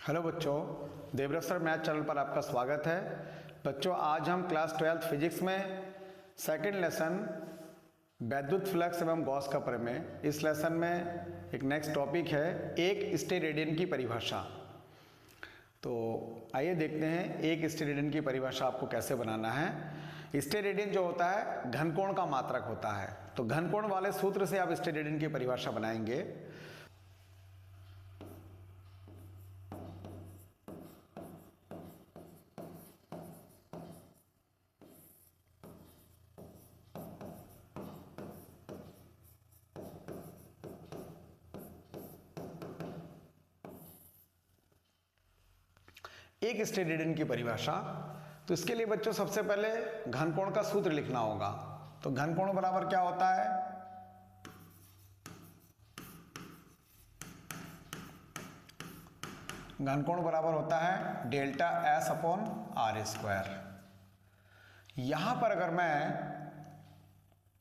Hello बच्चों, Devvrat sir math channel पर आपका स्वागत है। बच्चों, आज हम क्लास 12 फिजिक्स में सेकंड लेसन वैद्युत फ्लक्स एवं गॉस का प्रमेय, इस लेसन में एक नेक्स्ट टॉपिक है एक स्टेरेडियन की परिभाषा। तो आइए देखते हैं एक स्टेरेडियन की परिभाषा आपको कैसे बनाना है। स्टेरेडियन जो होता है घनकोण का मात्रक होता है, तो घनकोण वाले सूत्र से आप स्टेरेडियन की परिभाषा बनाएंगे। एक स्टेरेडियन की परिभाषा, तो इसके लिए बच्चों सबसे पहले घनकोण का सूत्र लिखना होगा। तो घनकोण बराबर क्या होता है? घनकोण बराबर होता है delta S upon R square. यहां पर अगर मैं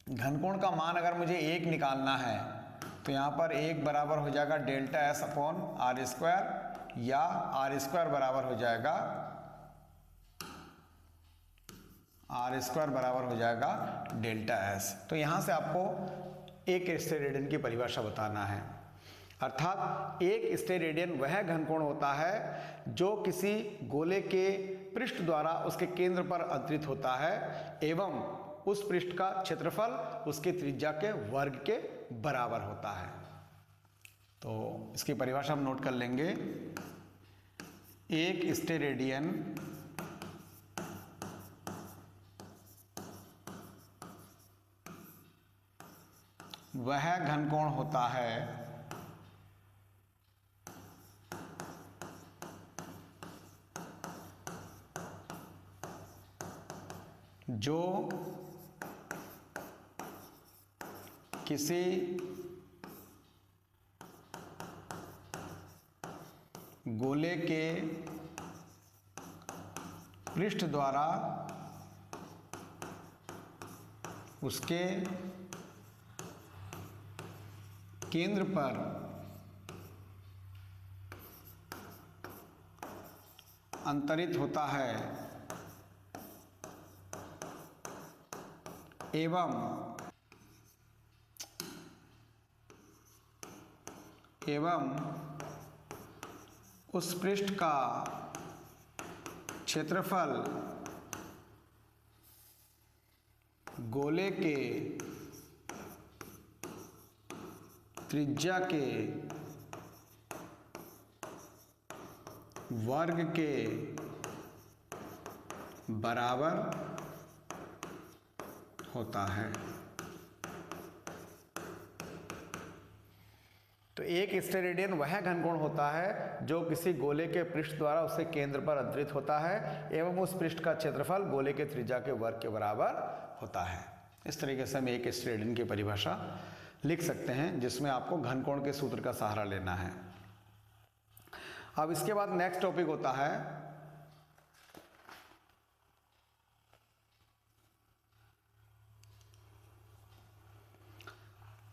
घनकोण का मान अगर मुझे एक निकालना है तो यहां पर एक बराबर हो जाएगा delta S upon R square, या आर स्क्वायर बराबर हो जाएगा डेल्टा एस। तो यहां से आपको एक स्टेरेडियन की परिभाषा बताना है। अर्थात एक स्टेरेडियन वह घनकोण होता है जो किसी गोले के पृष्ठ द्वारा उसके केंद्र पर अंतरित होता है एवं उस पृष्ठ का क्षेत्रफल उसके त्रिज्या के वर्ग के बराबर होता है। तो इसकी परिभाषा हम नोट कर लेंगे। एक स्टेरेडियन वह घनकोण होता है जो किसी गोले के पृष्ठ द्वारा उसके केंद्र पर अंतरित होता है एवं उस पृष्ठ का क्षेत्रफल गोले के त्रिज्या के वर्ग के बराबर होता है। तो एक स्टेरेडियन वह घनकोण होता है जो किसी गोले के पृष्ठ द्वारा उसके केंद्र पर अंतरित होता है एवं उस पृष्ठ का क्षेत्रफल गोले के त्रिज्या के वर्ग के बराबर होता है। इस तरीके से हम एक स्टेरेडियन की परिभाषा लिख सकते हैं जिसमें आपको घनकोण के सूत्र का सहारा लेना है। अब इसके बाद नेक्स्ट टॉपिक होता है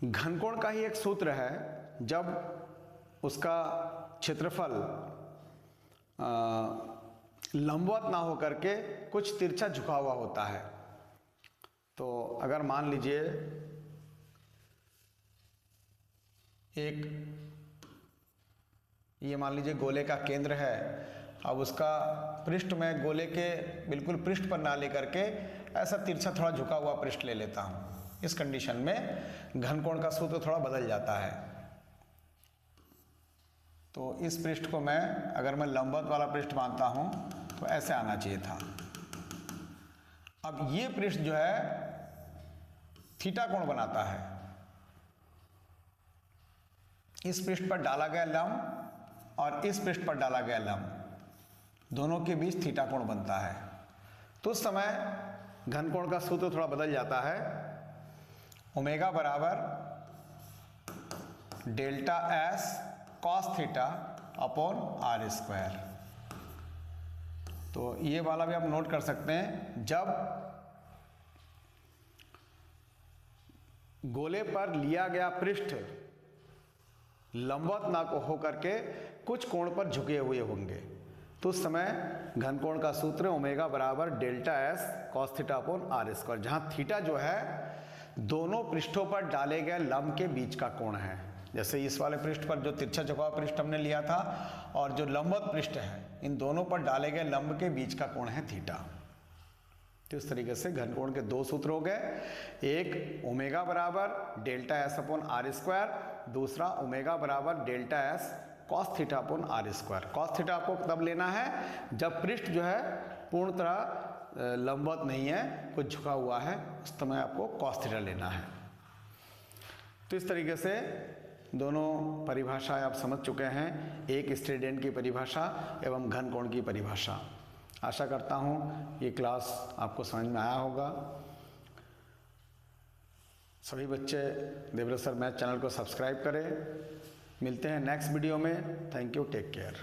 घनकोण का ही एक सूत्र है जब उसका क्षेत्रफल लंबवत ना होकर के कुछ तिरछा झुका हुआ होता है। तो अगर मान लीजिए ये मान लीजिए गोले का केंद्र है, अब उसका पृष्ठ में गोले के बिल्कुल पृष्ठ पर ना लेकर के ऐसा तिरछा थोड़ा झुका हुआ पृष्ठ ले लेता हूँ। इस कंडीशन में घनकोण का सूत्र थोड़ा बदल जाता है। तो इस पृष्ठ को अगर मैं लंबवत वाला पृष्ठ मानता हूं तो ऐसे आना चाहिए था। अब ये पृष्ठ जो है थीटा कोण बनाता है। इस पृष्ठ पर डाला गया लंब और इस पृष्ठ पर डाला गया लंब, दोनों के बीच थीटा कोण बनता है। तो उस समय घनकोण का सूत्र थोड़ा बदल जाता है। ओमेगा बराबर delta S cos theta upon R square. तो ये वाला भी आप नोट कर सकते हैं। जब गोले पर लिया गया पृष्ठ लंबवत ना होकर के कुछ कोण पर झुके हुए होंगे, तो उस समय घन कोण का सूत्र ओमेगा बराबर delta S cos theta upon R square, जहाँ थीटा जो है दोनों पृष्ठों पर डाले गए लंब के बीच का कोण है। जैसे इस वाले पृष्ठ पर जो तिरछा झुका हुआ पृष्ठ हमने लिया था और जो लंबवत पृष्ठ है, इन दोनों पर डाले गए लंब के बीच का कोण है थीटा। तो इस तरीके से घन कोण के दो सूत्र हो गए, एक ओमेगा बराबर delta S upon R square, दूसरा ओमेगा बराबर delta S cos theta upon R square. Cos theta आपको तब लेना है जब पृष्ठ जो है पूर्ण तरह लंबवत नहीं है, कुछ झुका हुआ है, उस समय आपको कॉस थीटा लेना है। तो इस तरीके से दोनों परिभाषाएं आप समझ चुके हैं, एक स्टेरेडियन की परिभाषा एवं घन कोण की परिभाषा। आशा करता हूँ ये क्लास आपको समझ में आया होगा। सभी बच्चे देवव्रत सर मैथ चैनल को सब्सक्राइब करें। मिलते हैं नेक्स्ट वीडियो में। Thank you, take care.